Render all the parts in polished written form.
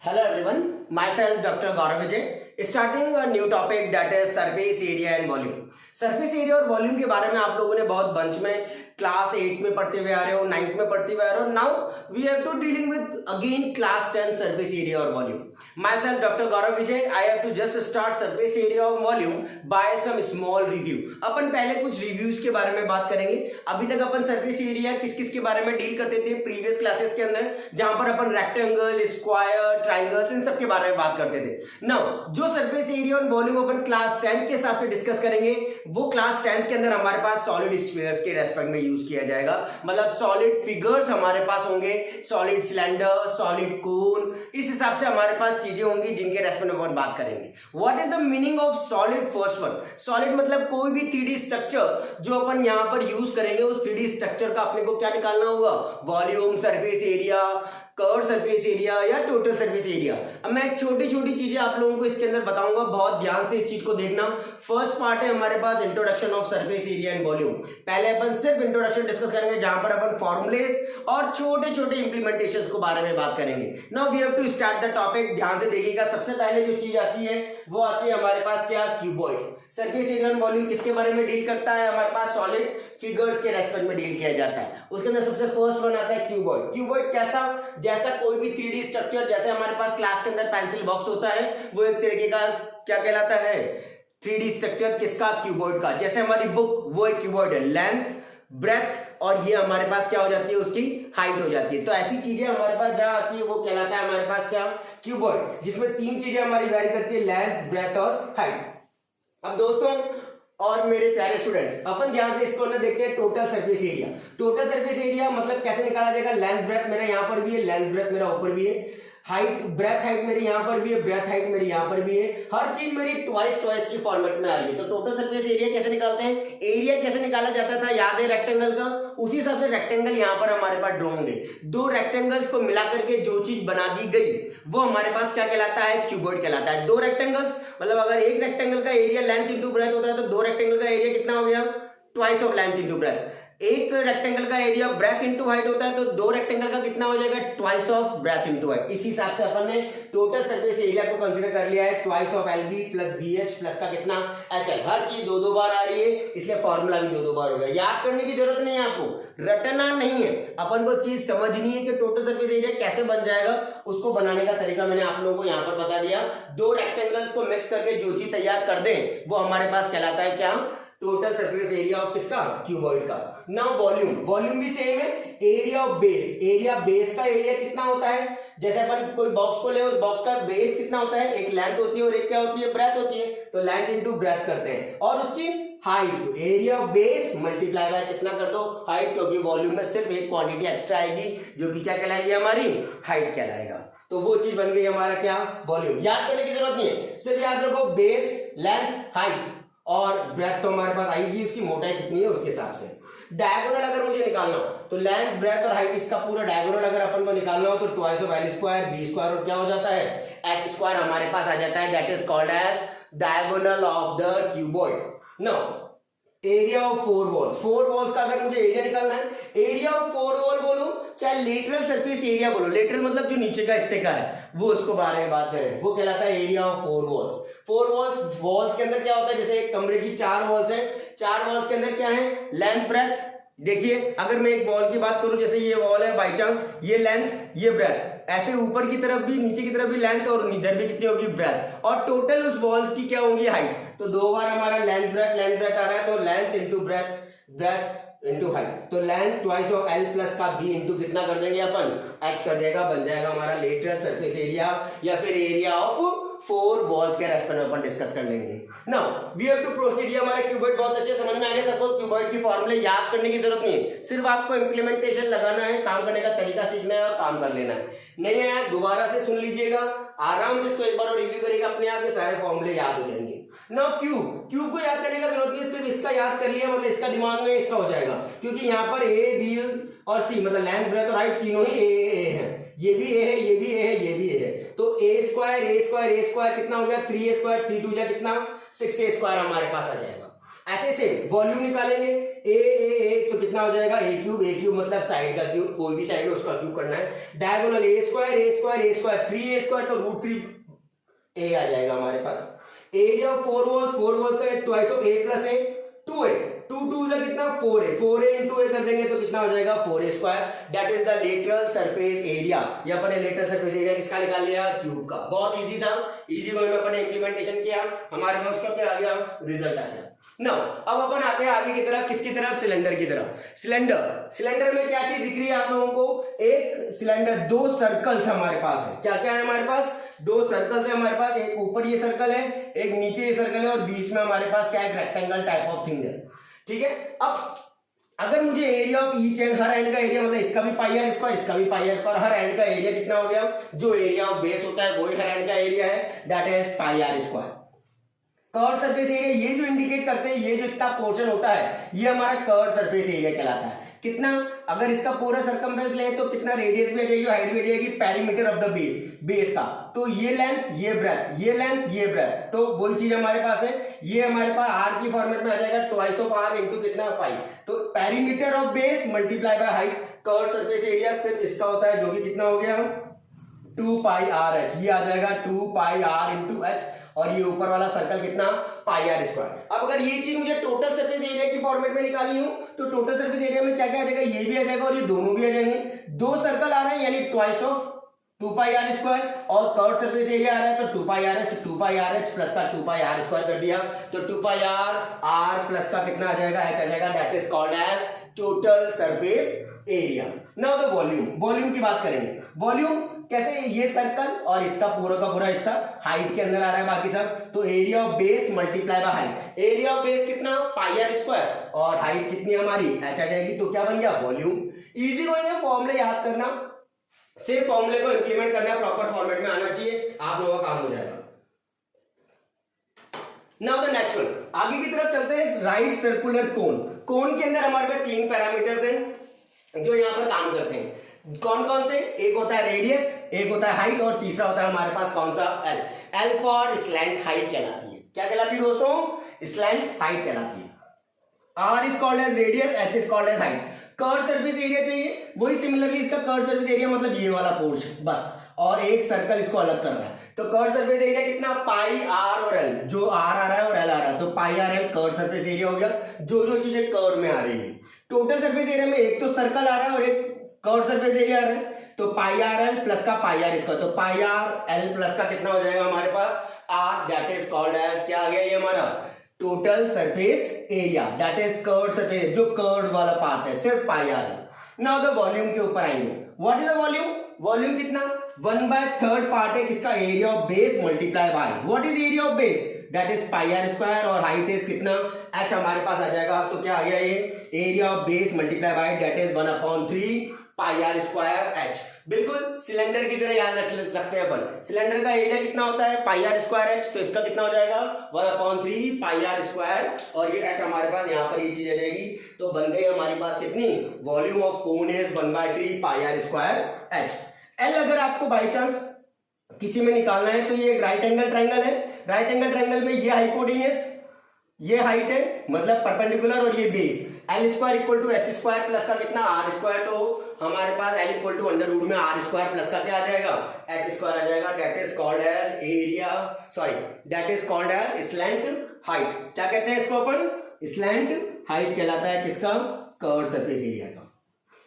Hello everyone, myself Dr. Gaurav Vijay. Starting a new topic that is surface area and volume. Surface area और volume के बारे में आप लोगों ने बहुत बंच में क्लास 8 में पढ़ते हुए आ रहे हो, 9th में पढ़ते हुए आ रहे हो. Now we have to dealing with again class 10 surface area और volume. Myself doctor Gaurav Vijay. I have to just start surface area और volume by some small review. अपन पहले कुछ रिव्यूज के बारे में बात करेंगे. अभी तक अपन सरफेस एरिया किस किस के बारे में डील करते थे प्रीवियस क्लासेस के अंदर, जहां पर अपन रेक्टेंगल, स्क्वायर, ट्राइंगल्स इन सब के बारे में बात करते थे. नाउ जो सरफेस एरिया और वॉल्यूम अपन क्लास 10 के हिसाब से डिस्कस करेंगे वो क्लास 10 के अंदर हमारे पास सॉलिड स्फीयर्स के रेस्पेक्ट में यूज किया जाएगा. मतलब सॉलिड फिगर्स हमारे पास होंगे, सॉलिड सिलेंडर, सॉलिड कोन, इस हिसाब से हमारे पास चीजें होंगी जिनके रेस्पेक्ट में अपन बात करेंगे. What is the meaning of solid? First one, solid मतलब कोई भी 3D स्ट्रक्चर जो अपन यहां पर यूज करेंगे उस 3D स्ट्रक्चर का अपने को क्या निकालना होगा? Volume, surface area, curve surface area या टोटल सरफेस एरिया. अब मैं छोटी छोटी चीजें आप लोगों को इसके अंदर बताऊंगा, बहुत ध्यान से इस चीज को देखना. फर्स्ट पार्ट है हमारे पास introduction of surface area and volume. पहले अपन सिर्फ इंट्रोडक्शन डिस्कस करेंगे जहां पर अपन फॉर्मूलेस और छोटे छोटे इंप्लीमेंटेशंस को बारे में बात करेंगे. Now we have to start the topic. ध्यान से देखिएगा. सबसे पहले जो चीज आती है वो आती है हमारे पास क्या? Cuboid. Surface area and volume किसके बारे में डील करता है? हमारे पास सॉलिड फिगर्स के रेस्पेक्ट में डील किया जाता है. उसके अंदर सबसे फर्स्ट वन आता है क्यूबॉइड. क्यूबॉइड कैसा? जैसा कोई भी 3D स्ट्रक्चर, जैसे हमारे पास क्लास के अंदर पेंसिल बॉक्स होता है, वो एक तरीके का क्या कहलाता है? 3D structure. किसका? क्यूबॉइड का. जैसे हमारी बुक, वो एक क्यूबॉइड है. लेंथ, ब्रेथ और ये हमारे पास क्या हो जाती है? उसकी हाइट हो जाती है. तो ऐसी चीजें हमारे पास जहां आती है वो कहलाता है हमारे पास क्या? क्यूबॉइड, जिसमें तीन चीजें हमारी वेरी करती है, लेंथ, ब्रेथ और हाइट. अब दोस्तों और मेरे प्यारे स्टूडेंट्स, अपन ध्यान से इसको ना देखते हैं total surface area. Total surface area मतलब कैसे निकाला जाएगा? लेंथ ब्रेथ मेरा यहाँ पर भी है, लेंथ ब्रेथ मेरा ऊपर भी है, हाइट ब्रेथ हाइट मेरी यहाँ पर भी है, ब्रेथ हाइट मेरी यहाँ पर भी है. हर चीज मेरी ट्वाइस की फॉर्मेट में आ रही है. तो टोटल सरफेस एरिया कैसे निकालते हैं? एरिया कैसे निकाला जाता था? याद है रेक्टेंगल का? उसी हिसाब से रेक्टेंगल यहाँ पर हमारे पास ड्रॉ होंगे. दो रेक्टेंगल्स को मिला करके जो चीज बना दी गई वो हमारे पास क्या कहलाता है? क्यूबॉइड कहलाता है. दो रेक्टेंगल्स मतलब अगर एक रेक्टेंगल का एरिया लेंथ इंटू ब्रेथ होता है तो दो रेक्टेंगल का एरिया कितना हो गया? Twice of length into breath. एक रेक्टेंगल का एरिया ब्रेथ इंटू हाइट होता है तो दो रेक्टेंगल का कितना हो जाएगा? Twice of breath into height. इसी हिसाब से अपन ने टोटल सरफेस एरिया को कंसीडर कर लिया है. Twice of LB plus BH plus का कितना? HL. हर चीज दो दो बार आ रही है, इसलिए फॉर्मूला भी दो दो बार हो गया. याद करने की जरूरत नहीं है आपको, रटना नहीं है. अपन को चीज समझनी है कि टोटल सरफेस एरिया कैसे बन जाएगा. उसको बनाने का तरीका मैंने आप लोगों को यहाँ पर बता दिया. दो रेक्टेंगल्स को मिक्स करके जो चीज तैयार कर दें वो हमारे पास कहलाता है क्या? टोटल सरफेस एरिया ऑफ किसका? क्यूबॉइड का. Now volume. वॉल्यूम भी सेम है. Area of base. Area base का एरिया कितना होता है? जैसे अपन कोई बॉक्स को ले, उस बॉक्स का बेस कितना होता है? एक लेंथ होती है और एक क्या होती है? ब्रेथ होती है. तो लेंथ इंटू ब्रेथ करते हैं. और उसकी height, area of base multiply bye कितना कर दो? हाइट. क्योंकि वॉल्यूम में सिर्फ एक क्वांटिटी एक्स्ट्रा आएगी जो कि क्या कहलाएगी? हमारी हाइट कहलाएगा. तो वो चीज बन गई हमारा क्या? वॉल्यूम. याद करने की जरूरत नहीं है, सिर्फ याद रखो बेस, लेंथ, हाइट और ब्रेथ तो हमारे पास आएगी, उसकी मोटाई कितनी है उसके हिसाब से. डायगोनल अगर मुझे निकालना हो तो लेंथ, ब्रेथ और हाइट इसका पूरा डायगोनल अगर अपन को निकालना हो तो twice of L square, B square और क्या हो जाता है? H स्क्वायर हमारे पास आ जाता है. That is called as diagonal of the cuboid. Now area of four walls. Four walls का अगर मुझे एरिया निकालना है, एरिया ऑफ फोर वॉल बोलो चाहे लेटरल सरफेस एरिया बोलो, लेटरल मतलब जो नीचे का हिस्से का है वो उसको बारे में बात करें, वो कहलाता है area of four walls. Four walls, walls के अंदर क्या होता है? जैसे एक कमरे की चार वॉल्स है, चार वॉल्स के अंदर क्या है? Length, breadth. देखिए अगर मैं एक वॉल की बात करूं, जैसे ये वॉल है, बाई चांस ये लेंथ, ये ब्रेथ, ऐसे ऊपर की तरफ भी नीचे की तरफ भी लेंथ और इधर भी कितनी होगी? ब्रेथ. और टोटल उस वॉल्स की क्या होगी? हाइट. तो दो बार हमारा लेंथ ब्रेथ आ रहा है, तो length into breadth, breadth into height. तो length twice of L plus का B इंटू कितना कर देंगे अपन? H कर देगा. बन जाएगा हमारा लेटरल सरफेस एरिया या फिर एरिया ऑफ फोर वॉल्स के रेस्पेक्ट में अपन डिस्कस कर लेंगे. Now we have to proceed. ये हमारा क्यूबॉइड बहुत अच्छे समझ में आ गया सबको. क्यूबॉइड की फॉर्मूले याद करने की जरूरत नहीं है, सिर्फ आपको इंप्लीमेंटेशन लगाना है, काम करने का तरीका सीखना है और काम कर लेना है. नहीं है दोबारा से सुन लीजिएगा, आराम से इसको एक बार और रिव्यू करिएगा, अपने आप में सारे फॉर्मूले याद हो जाएंगे. नाउ क्यूब को याद करने का जरूरत नहीं है, सिर्फ इसका याद कर लिया मतलब इसका दिमाग में इसका हो जाएगा. क्योंकि यहाँ पर A, B और C मतलब लेंथ, ब्रेथ और हाइट तीनों ही A है. ये भी A है, ये भी A है, ये भी A है. तो A स्क्वायर कितना हो गया? 3A स्क्वायर, 3 2 जा कितना? 6A स्क्वायर हमारे पास आ जाएगा. ऐसे से वॉल्यूम निकालेंगे. ए तो कितना हो जाएगा ए क्यूब मतलब साइड का क्यूब, कोई भी साइड है उसका क्यूब करना है। Diagonal A square 3a square तो √3a आ जाएगा हमारे पास। एरिया ऑफ 4 वॉल्स का twice of a plus a 2a, 2 से कितना 4a इंटू a कर देंगे तो कितना हो जाएगा 4a square. That is the lateral surface area. ये अपने लेटरल सरफेस एरिया किसका निकाल लिया, क्यूब का। बहुत इजी था, इजी वे में अपने इंप्लीमेंटेशन किया, हमारे पास का क्या आ गया, रिजल्ट आ गया। नाउ अब अपन आते हैं आगे की तरफ, किसकी तरफ, सिलेंडर की तरफ। सिलेंडर में क्या चीज दिख रही है आप लोगों को, एक सिलेंडर, 2 सर्कल्स हमारे पास है। क्या क्या है हमारे पास, 2 सर्कल्स है हमारे पास, एक ऊपर ये सर्कल है, एक नीचे ये सर्कल है, और बीच में हमारे पास क्या है, रेक्टेंगल टाइप ऑफ थिंग है। ठीक है, अब अगर मुझे area of each and, her end का एरिया, मतलब इसका भी पाई आर स्क्वायर, इसका भी पाई आर स्क्वायर, हर एंड का एरिया कितना हो गया, जो एरिया ऑफ बेस होता है वही हर एंड का एरिया है, that is pi R square. Curve surface area ये जो इंडिकेट करते हैं, ये जो इतना पोर्शन होता है ये हमारा कर्व सरफेस एरिया कहलाता है। कितना, अगर इसका पूरा सर्कमफ्रेंस लें तो कितना रेडियस भी आ जाएगी, हाइट भी आ जाएगी, पेरीमीटर ऑफ द बेस का। तो ये लेंथ, ये ब्रेथ, ये लेंथ, ये ब्रेथ, तो वही चीज हमारे पास है। ये हमारे पास आर की फॉर्मेट में आ जाएगा, ट्वाइस ऑफ आर इंटू कितना पाई, तो perimeter of base multiply by height. Curve surface area सिर्फ इसका होता है, जो कि कितना हो गया 2 पाई आर एच, ये आ जाएगा 2 पाई आर इंटू एच, और ये ऊपर वाला सर्कल कितना, पाई आर स्क्वायर। अब अगर ये चीज मुझे टोटल सरफेस एरिया की फॉर्मेट में निकालनी हो तो टोटल सरफेस एरिया में क्या क्या आ जाएगा, ये भी आ जाएगा और ये दोनों भी आ जाएंगे। 2 सर्कल आ रहे हैं यानी twice of 2 pi R square, और कर्व सरफेस एरिया आ रहा है तो 2 पाई आर एच प्लस का 2 पाई आर स्क्वायर कर दिया, तो 2 पाई आर प्लस का कितना आ जाएगा, एच आ जाएगा, that is called as total surface area. Now the volume की बात करेंगे। वॉल्यूम कैसे, ये सर्कल और इसका पूरा का पूरा हिस्सा हाइट के अंदर आ रहा है, बाकी सब, तो area of base multiply by height. Area of base कितना, पाई आर स्क्वायर, और हाइट कितनी हमारी, एच आ जाएगी, तो क्या बन गया, वॉल्यूम। इजी वे है फॉर्मूले याद करना, सिर्फ फॉर्मूले को इंप्लीमेंट करना, प्रॉपर फॉर्मेट में आना चाहिए, आप लोगों का काम हो जाएगा। नाउ द नेक्स्ट वन, आगे की तरफ चलते हैं। राइट सर्कुलर कोन के अंदर हमारे पास 3 पैरामीटर्स हैं जो यहाँ पर काम करते हैं। कौन कौन से, एक होता है रेडियस, एक होता है हाइट, और तीसरा होता है हमारे पास कौन सा, एल फॉर स्लैंट हाइट कहलाती है। क्या कहलाती है दोस्तों, स्लैंट हाइट कहलाती है। R is called as radius, H is called as height. Curve surface area चाहिए, वही सिमिलरली इसका कर्व सरफेस एरिया मतलब ये वाला पोर्शन बस, और एक सर्कल इसको अलग कर रहा है, तो कर्व सरफेस एरिया कितना, पाई आर और एल, जो आर आ रहा है और एल आ रहा है, तो pi R L curve surface area हो गया, जो चीजें कर्व में आ रही है। टोटल सरफेस एरिया में एक तो सर्कल आ रहा है और एक कर्व सरफेस एरिया आ रहा है, तो पाई आर एल प्लस का पाई आर स्क्वायर, तो पाई आर एल प्लस का कितना हो जाएगा हमारे पास, R, that is called as, क्या आ गया ये हमारा total surface area, that is curve surface, जो कर्व वाला पार्ट है सिर्फ pi R L. Now the volume के ऊपर आएंगे। What is the volume, volume कितना, 1/3 पार्ट है किसका, area of base multiply by, what is area of base, that is pi R square, और हाइट इज कितना, एच हमारे पास आ जाएगा, तो क्या आ गया ये area of base multiply by, that is 1/3 pi R square H. बिल्कुल सिलेंडर की तरह याद रख सकते हैं अपन, सिलेंडर का एरिया कितना होता है, पाई आर स्क्वायर एच, तो इसका कितना हो जाएगा 1/3 पाई आर स्क्वायर, और ये एच हमारे पास यहाँ पर ये चीज आ जाएगी, तो बन गई हमारे पास कितनी, volume of cone is 1/3 pi R square H. L अगर आपको बाई चांस किसी में निकालना है तो ये एक राइट एंगल ट्रायंगल है, राइट एंगल ट्रायंगल में ये हाइपोटेन्यूस, ये हाइट है मतलब परपेंडिकुलर, और ये base, L square equal to H square plus का कितना आर स्क्वायर, तो हमारे पास L equal to under root में आर स्क्वायर प्लस का क्या आ जाएगा, एच स्क्वायर आ जाएगा, that is called as area, sorry that is called as slant height. क्या कहते हैं इसको अपन, स्लैंट हाइट कहलाता है किसका, कर्व सरफेस एरिया का,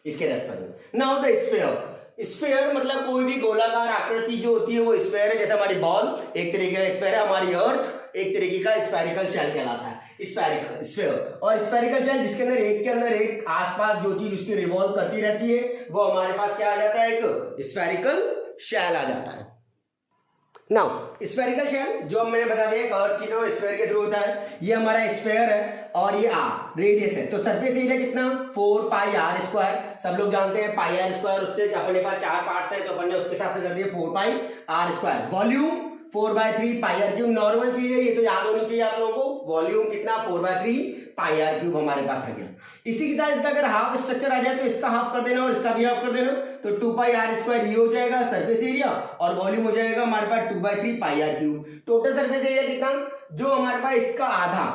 इसके रेस्पेक्ट में। नाउ द स्फीयर, स्फीयर मतलब कोई भी गोलाकार आकृति जो होती है वो स्फीयर है, जैसे हमारी बॉल एक तरीके का स्फीयर है, हमारी अर्थ एक तरीके का स्फेरिकल शेल कहलाता है, स्फीयर। और स्फेरिकल शेल जिसके अंदर एक आसपास जो चीज उसकी रिवॉल्व करती रहती है वो हमारे पास क्या आ जाता है, एक स्फेरिकल शेल आ जाता है। नाउ स्फेरिकल शेल जो मैंने बता दिया अर्थ की तरह स्फीयर के थ्रू होता है, ये हमारा स्फीयर है और ये आर रेडियस है, तो सरफेस एरिया कितना 4 पाई आर स्क्वायर, सब लोग जानते हैं पाई आर स्क्वायर, उसके अपने पास 4 पार्ट्स है तो अपन ने उसके हिसाब से कर दिया 4 pi R square. Volume 4/3 pi R cube, normal चीज है ये तो याद होनी चाहिए आप लोगों को, वॉल्यूम कितना 4/3 पाई आर क्यूब हमारे पास आ गया। इसी के साथ इसका अगर हाफ स्ट्रक्चर आ जाए तो इसका हाफ कर देना और इसका भी हाफ कर देना, तो 2 पाई आर स्क्वायर ये हो जाएगा सरफेस एरिया, और वॉल्यूम हो जाएगा हमारे पास 2/3 pi R cube. Total surface area कितना, जो हमारे पास इसका आधा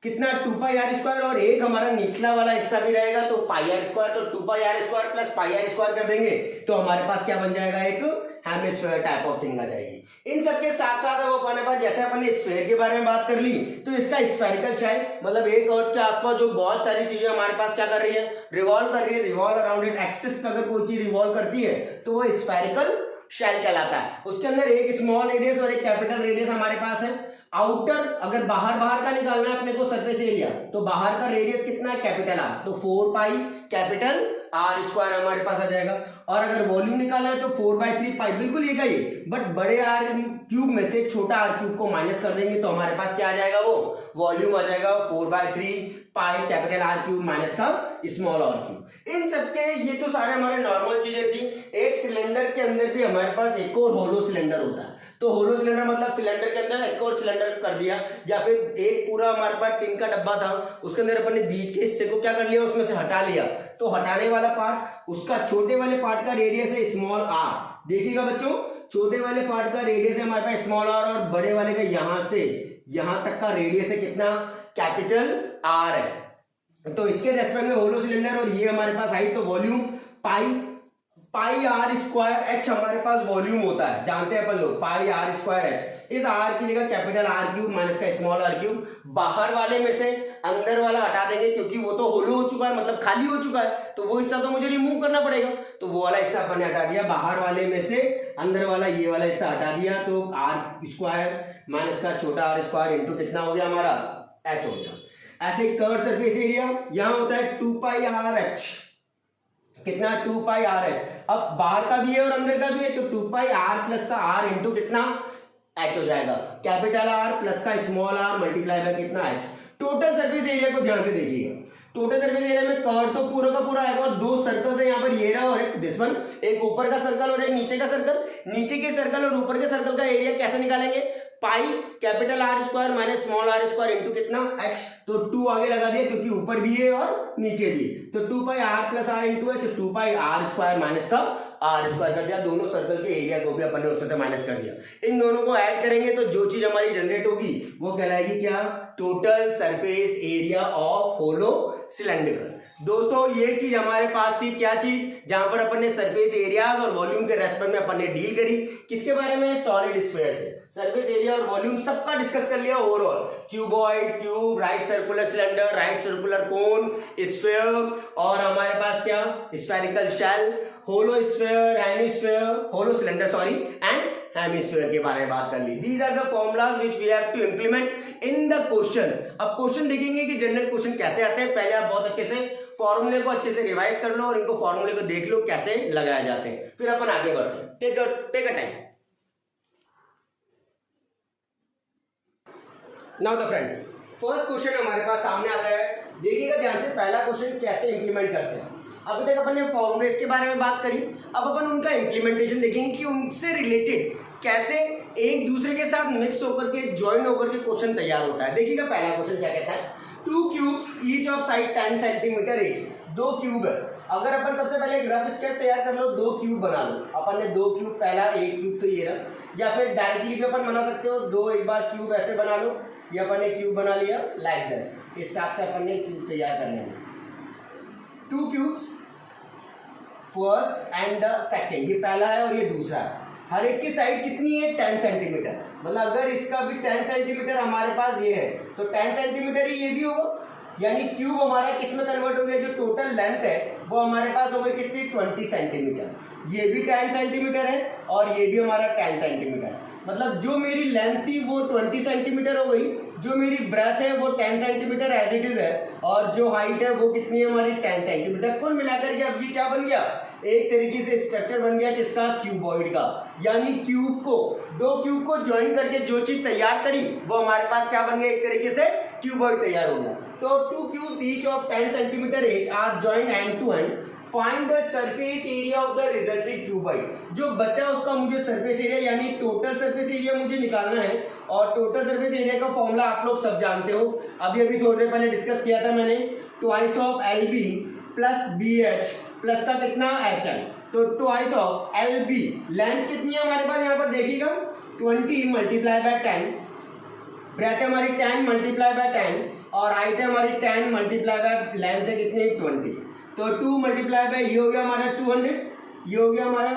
कितना 2 पाई आर स्क्वायर, और एक हमारा निचला वाला हिस्सा भी रहेगा तो पाई आर स्क्वायर, तो 2 pi R square plus pi R square कर देंगे तो हमारे पास क्या बन जाएगा, एक हेमिस्फीयर टाइप ऑफ थिंग आ जाएगी। इन सबके साथ साथ अब अपने पास जैसे अपन ने स्फीयर के बारे में बात कर ली, तो इसका स्फेरिकल शेल मतलब एक अर्थ के आसपास जो बहुत सारी चीजें हमारे पास क्या कर रही है, रिवॉल्व कर रही है, रिवॉल्व अराउंड इट एक्सिस पे अगर कोई चीज रिवॉल्व करती है तो वो स्फेरिकल शेल कहलाता है। उसके अंदर एक स्मॉल रेडियस और एक कैपिटल रेडियस हमारे पास है। आउटर अगर बाहर का निकालना है अपने को सरफेस एरिया, तो बाहर का रेडियस कितना है, कैपिटल आर, तो 4 पाई कैपिटल आर स्क्वायर हमारे पास आ जाएगा। और अगर वॉल्यूम निकालना है तो 4/3 पाई, बिल्कुल ये का ये, बट बड़े आर क्यूब में से छोटा आर क्यूब को माइनस कर देंगे तो हमारे पास क्या आ जाएगा, वो वॉल्यूम आ जाएगा 4/3 पाई कैपिटल आर क्यूब माइनस का स्मॉल आर क्यूब। इन सबके ये तो सारे हमारे नॉर्मल चीजें थी। एक सिलेंडर के अंदर भी हमारे पास एक और होलो सिलेंडर होता है, तो होलो सिलेंडर मतलब सिलेंडर के अंदर एक और सिलेंडर कर दिया, या फिर एक पूरा हमारे पास टिन का डब्बा था, उसके अंदर अपन ने बीच के हिस्से को क्या कर लिया, उसमें से हटा लिया, तो हटाने वाला पार्ट, उसका छोटे वाले पार्ट का रेडियस है स्मॉल आर। देखिएगा बच्चों, छोटे वाले पार्ट का रेडियस है हमारे पास स्मॉल आर, और बड़े वाले का यहां से यहां तक का रेडियस है कितना, कैपिटल आर है। तो इसके रेस्पेक्ट में होलो सिलेंडर, और ये हमारे पास हाइट, तो volume pi R square H हमारे पास वॉल्यूम होता है, जानते हैं अपन लोग, पाई आर स्क्वायर एच। इस आर की जगह कैपिटल आर क्यूब माइनस का स्मॉल आर क्यूब, बाहर वाले में से अंदर वाला हटा देंगे क्योंकि वो तो होलो हो चुका है, मतलब खाली हो चुका है, तो वो हिस्सा तो मुझे रिमूव करना पड़ेगा, तो वो वाला हिस्सा अपन ने हटा दिया। बाहर वाले में से अंदर वाला ये वाला हिस्सा हटा दिया, तो आर स्क्वायर माइनस का छोटा आर स्क्वायर इंटू कितना हो गया हमारा, एच हो गया। ऐसे कर्व सरफेस एरिया यहां होता है 2 पाई आर एच, कितना 2 पाई आर एच। अब बाहर का भी है और अंदर का भी है, तो 2 पाई आर प्लस का आर इंटू कितना, एच हो जाएगा, कैपिटल आर प्लस का स्मॉल आर मल्टीप्लाई बाय कितना, एच। टोटल सरफेस एरिया को ध्यान से देखिएगा, टोटल सरफेस एरिया में कर्व तो पूरा का पूरा आएगा, और दो सर्कल्स है यहाँ पर, ये रहा और एक दिस वन, एक ऊपर का सर्कल और एक नीचे का सर्कल। नीचे के सर्कल और ऊपर के सर्कल का एरिया कैसे निकालेंगे, pi capital R square minus small R square into कितना, एच, तो 2 आगे लगा दिया क्योंकि ऊपर भी है और नीचे भी, तो 2 pi R plus R into H, 2 pi R square minus का आर स्क्वायर कर दिया। दोनों सर्कल के एरिया को भी अपन ने उसमें से माइनस कर दिया। इन दोनों को ऐड करेंगे तो जो चीज हमारी जनरेट होगी वो कहलाएगी क्या, total surface area of hollow cylinder. दोस्तों ये चीज हमारे पास थी, क्या चीज, जहां पर अपन ने सरफेस एरिया और वॉल्यूम के रेस्पेक्ट में अपन ने डील करी, किसके बारे में, सॉलिड स्फीयर के सरफेस एरिया और वॉल्यूम सबका डिस्कस कर लिया overall, cuboid, cube, right circular cylinder, right circular cone, sphere, और हमारे पास क्या, spherical shell, hollow sphere, hemisphere, hollow cylinder sorry, and hemisphere के बारे में बात कर ली। These are the formulas which we have to implement in the questions. अब क्वेश्चन देखेंगे कि जनरल क्वेश्चन कैसे आते हैं, पहले आप बहुत अच्छे से फॉर्मूले को अच्छे से रिवाइज कर लो और इनको फॉर्मूले को देख लो कैसे लगाए जाते हैं, फिर अपन आगे बढ़ते हैं। Take a time. Now the friends, first question हमारे पास सामने आता है, देखिएगा ध्यान से, पहला क्वेश्चन कैसे इंप्लीमेंट करते हैं। अभी तक अपन ने फॉर्मूलेस के बारे में बात करी, अब अपन उनका इंप्लीमेंटेशन देखेंगे कि उनसे रिलेटेड कैसे एक दूसरे के साथ मिक्स होकर के, ज्वाइन होकर के क्वेश्चन तैयार होता है। देखिएगा पहला क्वेश्चन क्या कहता है, 2 cubes each of side 10 centimetre each. 2 cube है, अगर अपन सबसे पहले एक रफ स्केच तैयार कर लो, 2 क्यूब बना लो। अपन ने 2 क्यूब, पहला एक क्यूब तो ये रहा, या फिर डायरेक्टली भी अपन बना सकते हो, 2 एक बार क्यूब ऐसे बना लो, ये अपन ने क्यूब बना लिया लाइक दिस, इस हिसाब से अपन ने क्यूब तैयार कर लिया। 2 cubes, first and the second, ये पहला है और ये दूसरा है। हर एक की साइड कितनी है, 10 सेंटीमीटर, मतलब अगर इसका भी 10 सेंटीमीटर हमारे पास ये है तो 10 सेंटीमीटर ही ये भी होगा, यानी क्यूब हमारा किस में कन्वर्ट हो गया, जो टोटल लेंथ है वो हमारे पास हो गई कितनी, 20 सेंटीमीटर। ये भी 10 सेंटीमीटर है और ये भी हमारा 10 सेंटीमीटर है, मतलब जो मेरी लेंथ थी वो 20 सेंटीमीटर हो गई, जो मेरी ब्रेथ है वो 10 सेंटीमीटर एज इट इज है, और जो हाइट है वो कितनी है हमारी, 10 सेंटीमीटर। कुल मिलाकर के अब ये क्या बन गया, एक तरीके से स्ट्रक्चर बन गया किसका, क्यूबॉइड का, यानी क्यूब को, 2 क्यूब को ज्वाइन करके जो चीज तैयार करी वो हमारे पास क्या बन गया, एक तरीके से क्यूबॉइड तैयार हो गया। तो 2 cubes each of 10 centimetre each are joined end to end, find the surface area of the resulting cuboid. जो बचा उसका मुझे सरफेस एरिया यानी टोटल सरफेस एरिया मुझे निकालना है, और टोटल सरफेस एरिया का फॉर्मूला आप लोग सब जानते हो, अभी थोड़ी देर पहले डिस्कस किया था मैंने, twice of LB plus BH plus का कितना, HL, तो ट्वाइस ऑफ LB, लेंथ कितनी है हमारे पास यहाँ पर देखिएगा, 20 मल्टीप्लाई बाय 10, ब्रेथ हमारी 10 मल्टीप्लाई बाय 10, और हाइट है हमारी 10 मल्टीप्लाई बाय लेंथ है कितनी 20, तो 2 मल्टीप्लाई बाय ये हो गया हमारा 200, ये हो गया हमारा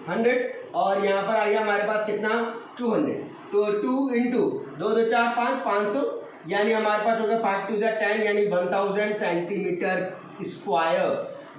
100 और यहाँ पर आ गया हमारे पास कितना 200, तो 2 इंटू 2 2 4 5 500 यानी हमारे पास हो गया 5 2 10 यानी 1000 centimetre square.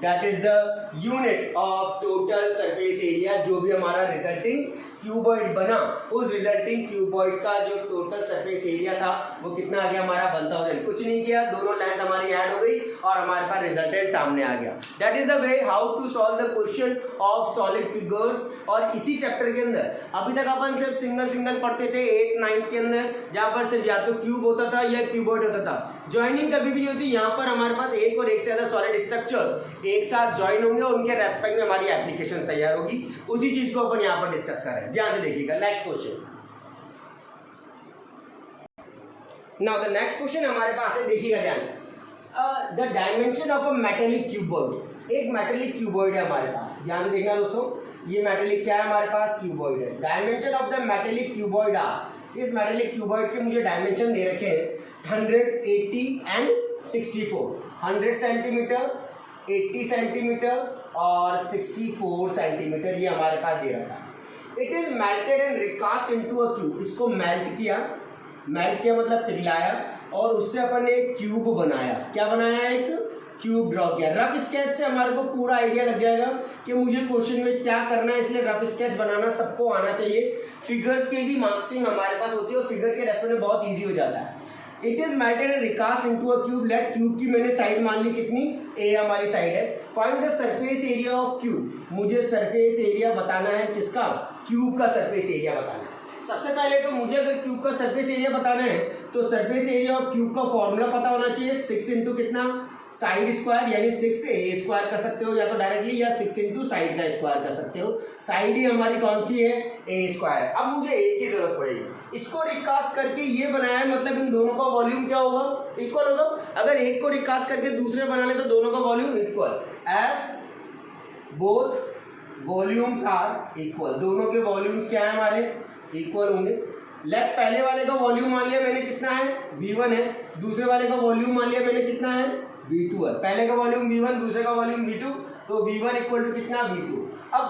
That is the unit of total surface area. जो भी हमारा रिजल्टिंग क्यूबॉइड बना उस रिजल्टिंग क्यूबॉइड का जो टोटल सरफेस एरिया था वो कितना आ गया हमारा 1000। कुछ नहीं किया, दोनों लेंथ हमारी ऐड हो गई और हमारे पास रिजल्टेंट सामने आ गया। That is the way how to solve the question of solid figures. और इसी चैप्टर के अंदर अभी तक अपन सिर्फ सिंगल पढ़ते थे 8 9 के अंदर, जहाँ पर सिर्फ या तो क्यूब होता था या क्यूबॉइड होता था। ज्वाइनिंग कभी भी नहीं होती। यहाँ पर हमारे पास एक और एक से ज्यादा सॉलिड स्ट्रक्चर्स एक साथ ज्वाइन होंगे और उनके रेस्पेक्ट में हमारी एप्लीकेशन तैयार होगी। उसी चीज को अपन यहाँ पर डिस्कस कर रहे हैं, ध्यान से देखिएगा। Next question, now the next question हमारे पास है, देखिएगा ध्यान से। The dimension of a metallic cuboid. एक मेटेलिक क्यूबॉइड है हमारे पास, ध्यान से देखना दोस्तों। ये मेटेलिक क्या है हमारे पास, क्यूबॉइड है। Dimension of the metallic cuboid are, इस मेटेलिक क्यूबॉइड के मुझे डायमेंशन दे रखे हैं 100, 80 एंड 64। 100 सेंटीमीटर, 80 सेंटीमीटर और 64 सेंटीमीटर ये हमारे पास दे रखा है। It is melted and recast into a cube. इसको मेल्ट किया मतलब पिघलाया और उससे अपन ने एक क्यूब बनाया। क्या बनाया, एक क्यूब ड्रॉ किया। रफ स्केच से हमारे को पूरा आइडिया लग जाएगा कि मुझे क्वेश्चन में क्या करना है, इसलिए रफ स्केच बनाना सबको आना चाहिए। फिगर्स के भी मार्क्सिंग हमारे पास होती है और फिगर के रेस्पेक्ट में बहुत ईजी हो जाता है। It is melted and recast into a cube. लेट क्यूब की मैंने साइड मान ली कितनी, ए हमारी साइड है। Find the surface area of cube. मुझे सरफेस एरिया बताना है, किसका, क्यूब का सरफेस एरिया बताना है। सबसे पहले तो मुझे अगर क्यूब का सरफेस एरिया बताना है तो सरफेस एरिया ऑफ क्यूब का फॉर्मूला पता होना चाहिए। 6 इंटू कितना, साइड स्क्वायर यानी 6 ए स्क्वायर कर सकते हो या तो डायरेक्टली, या 6 इंटू साइड का स्क्वायर कर सकते हो। साइड ही हमारी कौन सी है, ए स्क्वायर। अब मुझे ए की जरूरत पड़ेगी। इसको रिकास्ट करके ये बनाया है, मतलब इन दोनों का वॉल्यूम क्या होगा, इक्वल होगा। अगर एक को रिकास्ट करके दूसरे बना ले तो दोनों का volume equal, as both volumes are equal. दोनों के वॉल्यूम्स क्या है हमारे, इक्वल होंगे। लेट पहले वाले का वॉल्यूम मान लिया मैंने कितना है, V1 है। दूसरे वाले का वॉल्यूम मान लिया मैंने कितना है, V2 है। पहले का वॉल्यूम V1, दूसरे का वॉल्यूम V2, तो V1 इक्वल टू कितना, V2। अब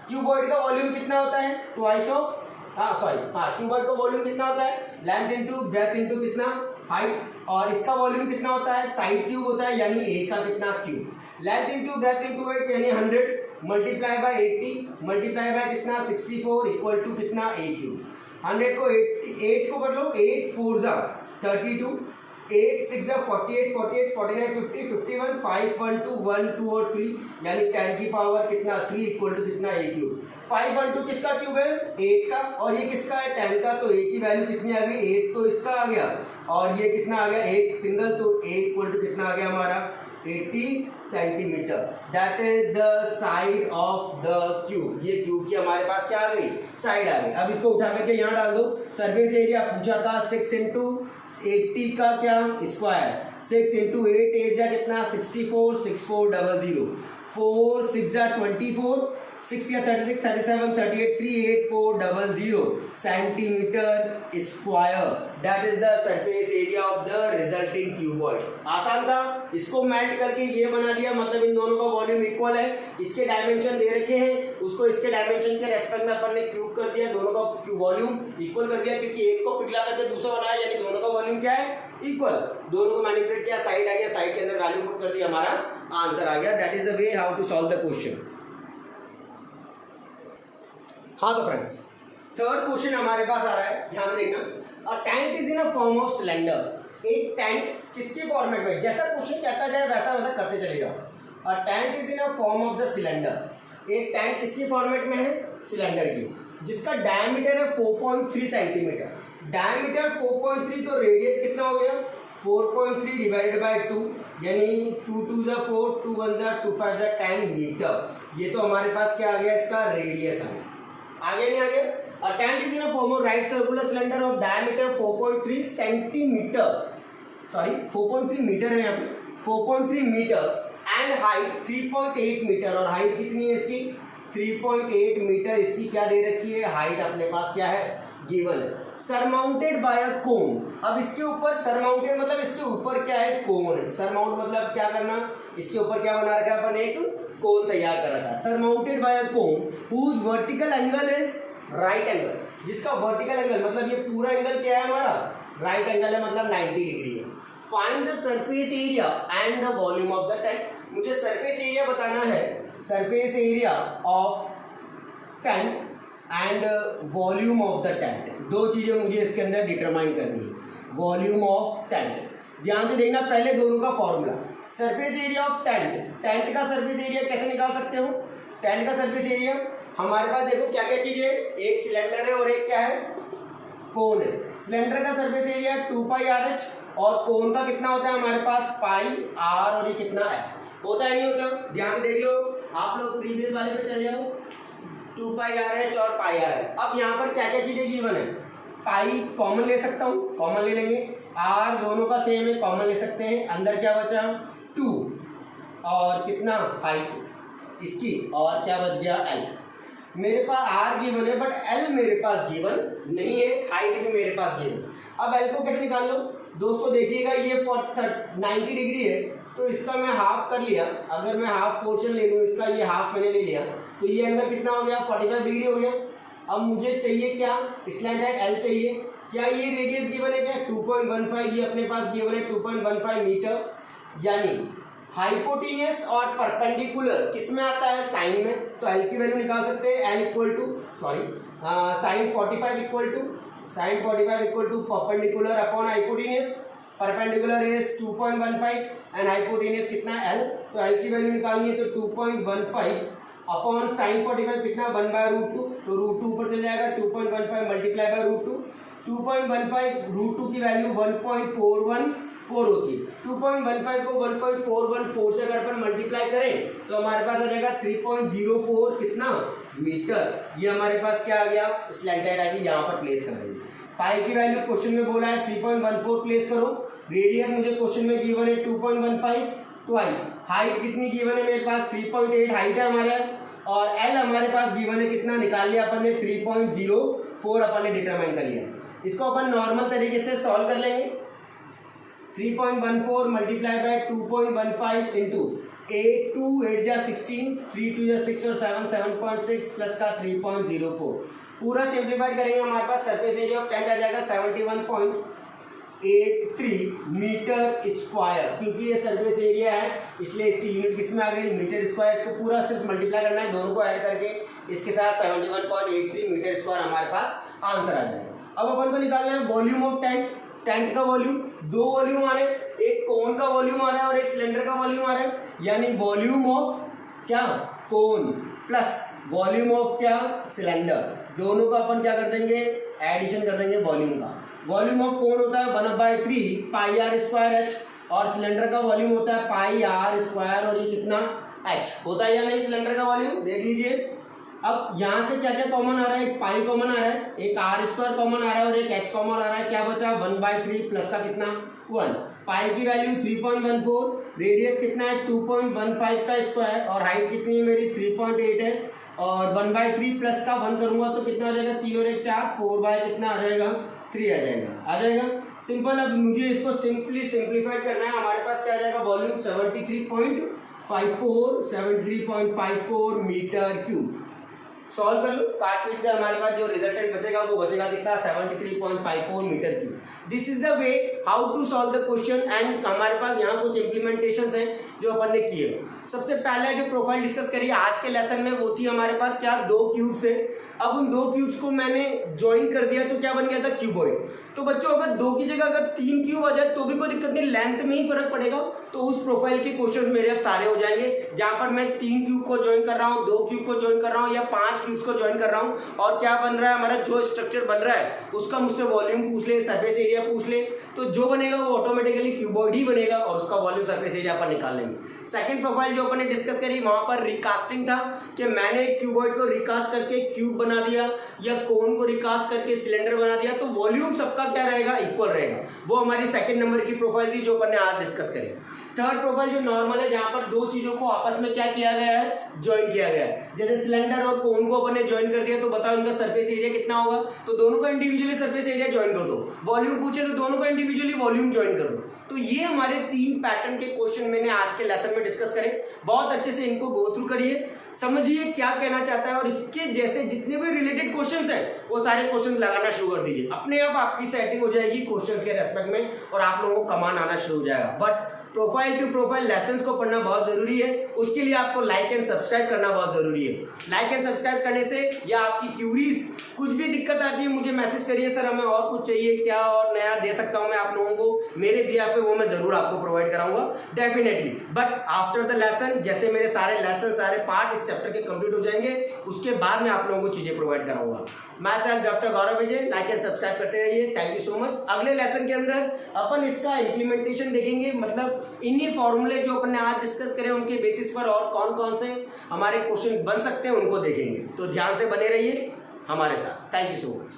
क्यूबॉइड का वॉल्यूम कितना होता है, ट्वाइस ऑफ, क्यूबॉइड का वॉल्यूम कितना होता है, लेंथ इंटू ब्रेथ इंटू कितना, हाइट। और इसका वॉल्यूम कितना होता है, साइड क्यूब होता है यानी ए का कितना, cube. Length into breath into height यानी 100 मल्टीप्लाई बाय 80 मल्टीप्लाई बाय कितना, 64 इक्वल टू कितना, ए क्यूब। 100 को 8 को कर लो, 8 4 जा 32, 8 6 जा 48, 48 49 50 51 5 1 2 1 2 और 3 यानी 10 की पावर कितना, 3 इक्वल टू कितना, ए क्यूब। 5 1 2 किसका क्यूब है, 8 का, और ये किसका है, 10 का। तो ए की वैल्यू कितनी आ गई, 8 तो इसका आ गया और ये कितना आ गया, एक सिंगल, तो ए इक्वल टू कितना आ गया हमारा, 80 centimetre. That is the side of the cube. ये क्यूब की हमारे पास क्या आ गई, साइड आ गई। अब इसको उठा करके यहाँ डाल दो। सरफेस एरिया पूछा था 6 इंटू 80 का क्या, स्क्वायर। 6 इंटू 8, 8 जा कितना, 64 6400 4 6 जा 24 6 या 36 37 38 38400 centimetre square. That is the surface area of the resulting cuboid. आसान था, इसको मेल्ट करके ये बना दिया, मतलब इन दोनों का वॉल्यूम इक्वल है। इसके डायमेंशन दे रखे हैं, उसको इसके डायमेंशन के रेस्पेक्ट में अपन ने क्यूब कर दिया, दोनों का वॉल्यूम इक्वल कर दिया, क्योंकि एक को पिघला करके दूसरा बनाया यानी दोनों का वॉल्यूम क्या है, इक्वल। दोनों को मैनिपुलेट किया, साइड आ गया, साइड के अंदर वैल्यू पुट कर दिया, हमारा आंसर आ गया। That is the way how to solve the question. हाँ तो फ्रेंड्स, थर्ड क्वेश्चन हमारे पास आ रहा है, ध्यान देखना। A tank is in a form of cylinder. एक टैंक किसके फॉर्मेट में, जैसा क्वेश्चन कहता जाए वैसा वैसा करते चले जाओ। A tank is in a form of the cylinder. एक टैंक किसकी फॉर्मेट में है, सिलेंडर की, जिसका डायमीटर है 4.3 सेंटीमीटर। डायमीटर 4.3 तो रेडियस कितना हो गया, 4.3 डिवाइडेड बाय 2 यानी 2 2 जा 4 2 1 जा 2 5 जा 10 मीटर। ये तो हमारे पास क्या आ गया, इसका रेडियस आ गया। आगे नहीं आ गया। A tent is in a form of right circular cylinder of diameter 4.3 centimetre, sorry 4.3 metre है यहाँ पे, 4.3 मीटर एंड हाइट 3.8 मीटर। और हाइट कितनी है इसकी, 3.8 मीटर इसकी क्या दे रखी है, हाइट अपने पास क्या है, गिवन है, सरमाउंटेड बाय अ कोन। अब इसके ऊपर सरमाउंटेड मतलब इसके ऊपर क्या है, कोन है। सरमाउंट मतलब क्या करना, इसके ऊपर क्या बना रखा है अपन, एक कोन तैयार कर रखा है। Surmounted by a cone whose vertical angle is right angle, जिसका वर्टिकल एंगल मतलब ये पूरा एंगल क्या है हमारा, राइट एंगल है, मतलब 90 डिग्री है। Find the surface area and the volume of the tent. मुझे सरफेस एरिया बताना है, surface area of tent and volume of the tent. दो चीजें मुझे इसके अंदर डिटरमाइन करनी है। वॉल्यूम ऑफ टेंट, ध्यान से देखना पहले दोनों का formula. Surface area of tent, tent का सरफेस एरिया कैसे निकाल सकते हो, टेंट का सरफेस एरिया हमारे पास देखो क्या क्या चीज है, एक सिलेंडर है और एक क्या है, कोन है। सिलेंडर का सरफेस एरिया 2πRH और कोन का कितना होता है हमारे पास πr, और ये कितना है, होता है नहीं होता, ध्यान से देख लो। आप लोग प्रीवियस वाले पे चले जाओ, 2πRH और πr। अब यहाँ पर क्या क्या चीजें गिवन है, पाई कॉमन ले सकता हूँ, कॉमन ले लेंगे, r दोनों का सेम है, कॉमन ले सकते हैं, अंदर क्या बचा 2 और कितना हाइट इसकी, और क्या बच गया l। मेरे पास r गिवन है बट l मेरे पास गिवन नहीं है, हाइट भी मेरे पास गिवन। अब l को कैसे निकाल लो दोस्तों, देखिएगा ये 90 डिग्री है तो इसका मैं हाफ कर लिया, अगर मैं हाफ पोर्शन ले लूँ इसका, ये हाफ मैंने ले लिया तो ये एंगल कितना हो गया, 45 डिग्री हो गया। अब मुझे चाहिए क्या, स्लैंटेड l चाहिए। क्या ये रेडियस गिवन है क्या, 2.15, ये अपने पास गिवन है 2.15 मीटर, यानी हाइपोटेनियस और परपेंडिकुलर किस में आता है, साइन में। तो l की वैल्यू निकाल सकते हैं, l equal to sine 45 equal to perpendicular upon hypotenuse. Perpendicular is 2.15 and hypotenuse कितना है l, तो l की वैल्यू निकालनी है तो 2.15 अपॉन साइन 45 कितना 1/√2, तो √2 ऊपर चल जाएगा, 2.15 मल्टीप्लाई बाय √2, 2.15 √2 की वैल्यू 1.414 होती है। 2.15 को 1.414 से अगर अपन मल्टीप्लाई करें तो हमारे पास आ जाएगा 3.04 कितना मीटर। ये हमारे पास क्या आ गया, स्लैंटेड आ गई, यहाँ पर प्लेस कर देंगे। पाई की वैल्यू क्वेश्चन में बोला है 3.14 प्लेस करो, रेडियस मुझे क्वेश्चन में गिवन है 2.15 ट्वाइस, हाइट कितनी गिवन है मेरे पास 3.8 हाइट है हमारे, और एल हमारे पास गिवन है कितना, निकाल लिया अपन ने 3.04 अपन ने डिटरमाइन कर लिया। इसको अपन नॉर्मल तरीके से सॉल्व कर लेंगे, 3.14 मल्टीप्लाई बाय 2.15 इंटू 8 2 8 जा 16, 3 2 जा 6 और 7 7.6 प्लस का 3.04, पूरा सिंप्लीफाइड करेंगे हमारे पास सरफेस एरिया ऑफ टेंट आ जाएगा 71.83 मीटर स्क्वायर। क्योंकि ये सरफेस एरिया है इसलिए इसकी यूनिट किस में आ गई, मीटर स्क्वायर। इसको पूरा सिर्फ मल्टीप्लाई करना है, दोनों को ऐड करके इसके साथ 71.83 मीटर स्क्वायर हमारे पास आंसर आ जाएगा। अब अपन को निकालना है वॉल्यूम ऑफ टेंट। टेंट का वॉल्यूम, दो वॉल्यूम आ रहे हैं, एक कोन का वॉल्यूम आ रहा है और एक सिलेंडर का वॉल्यूम आ रहा है, यानी वॉल्यूम ऑफ क्या, कोन प्लस वॉल्यूम ऑफ क्या, सिलेंडर, दोनों का अपन क्या कर देंगे, एडिशन कर देंगे वॉल्यूम का। वॉल्यूम ऑफ कोन होता है 1/3 πr²h और सिलेंडर का वॉल्यूम होता है πr², और ये कितना h होता है या नहीं, सिलेंडर का वॉल्यूम देख लीजिए। अब यहाँ से क्या क्या कॉमन आ रहा है, एक पाई कॉमन आ रहा है, एक r² कॉमन आ रहा है और एक h कॉमन आ रहा है, क्या बचा 1/3 प्लस का कितना 1, पाई की वैल्यू 3.14, रेडियस कितना है 2.15 का स्क्वायर और हाइट कितनी है मेरी 3.8 है, और 1/3 प्लस का 1 करूंगा तो कितना आ जाएगा, 3 और 1 4, 4 कितना आ जाएगा 3 आ जाएगा सिंपल। अब मुझे इसको सिंपली सिंप्लीफाइड करना है, हमारे पास क्या आ जाएगा वॉल्यूम 73.54 मीटर क्यूब। सॉल्व कर लो, काट पीट कर हमारे पास जो रिजल्टेंट बचेगा वो बचेगा कितना 73.54 metre cube. This is the way how to solve the question and हमारे पास यहाँ कुछ इम्प्लीमेंटेशंस हैं जो अपन ने किए। सबसे पहले जो प्रोफाइल डिस्कस करी आज के लेसन में वो थी हमारे पास क्या, 2 क्यूब्स थे। अब उन 2 क्यूब्स को मैंने ज्वाइन कर दिया तो क्या बन गया था, क्यूबॉइड। तो बच्चों अगर 2 की जगह अगर 3 क्यूब आ जाए तो भी कोई दिक्कत नहीं, लेंथ में ही फर्क पड़ेगा, तो उस प्रोफाइल के क्वेश्चंस मेरे अब सारे हो जाएंगे जहां पर मैं 3 क्यूब को ज्वाइन कर रहा हूं, 2 क्यूब को ज्वाइन कर रहा हूं या 5 क्यूब्स को ज्वाइन कर रहा हूं। और क्या बन रहा है हमारा जो स्ट्रक्चर बन रहा है उसका मुझसे वॉल्यूम पूछ ले, सरफेस एरिया पूछ ले, तो जो बनेगा वो ऑटोमेटिकली क्यूबॉइड ही बनेगा और उसका वॉल्यूम सरफेस एरिया पर निकाल लेंगे। सेकंड प्रोफाइल जो अपन ने डिस्कस करी वहां पर रिकास्टिंग था कि मैंने क्यूबॉइड को रिकास्ट करके क्यूब बना दिया या कोन को रिकास्ट करके सिलेंडर बना दिया, तो वॉल्यूम सबका क्या रहेगा, इक्वल रहेगा। वो हमारी सेकंड नंबर की प्रोफाइल थी जो अपन ने आज डिस्कस करी। थर्ड प्रोफाइल जो नॉर्मल है, जहां पर दो चीजों को आपस में क्या किया गया है, ज्वाइन किया गया है। जैसे सिलेंडर और कोन को अपन ने ज्वाइन कर दिया, तो बताओ इनका सरफेस एरिया कितना होगा, तो दोनों का इंडिविजुअली सरफेस एरिया ज्वाइन कर दो। वॉल्यूम पूछे तो दोनों का इंडिविजुअली वॉल्यूम ज्वाइन कर दो। तो ये हमारे 3 पैटर्न के क्वेश्चन मैंने आज के लेसन में डिस्कस करे। बहुत अच्छे से इनको गो थ्रू करिए, समझिए क्या कहना चाहता है, और इसके जैसे जितने भी रिलेटेड क्वेश्चंस हैं वो सारे क्वेश्चंस लगाना शुरू कर दीजिए। अपने आप आपकी सेटिंग हो जाएगी क्वेश्चंस के रेस्पेक्ट में, और आप लोगों को कमांड आना शुरू हो जाएगा। But profile to profile lessons को पढ़ना बहुत जरूरी है, उसके लिए आपको लाइक एंड सब्सक्राइब करना बहुत जरूरी है। लाइक एंड सब्सक्राइब करने से, या आपकी क्यूरीज कुछ भी दिक्कत आती है मुझे मैसेज करिए, सर हमें और कुछ चाहिए क्या, और नया दे सकता हूं मैं आप लोगों को, मेरे बिहाफ पे वो मैं जरूर आपको प्रोवाइड कराऊंगा definitely. But after the lesson, जैसे मेरे सारे लेसन सारे पार्ट इस चैप्टर के कंप्लीट हो जाएंगे, उसके बाद मैं आप लोगों को चीजें प्रोवाइड कराऊंगा। मैं self doctor Gaurav Vijay, like and subscribe करते रहिए। Thank you so much. अगले लेसन के अंदर अपन इसका इम्प्लीमेंटेशन देखेंगे, मतलब इन्हीं फॉर्मूले जो अपन ने आज डिस्कस करे उनके बेसिस पर और कौन कौन से हमारे क्वेश्चन बन सकते हैं उनको देखेंगे। तो ध्यान से बने रहिए हमारे साथ। Thank you so much.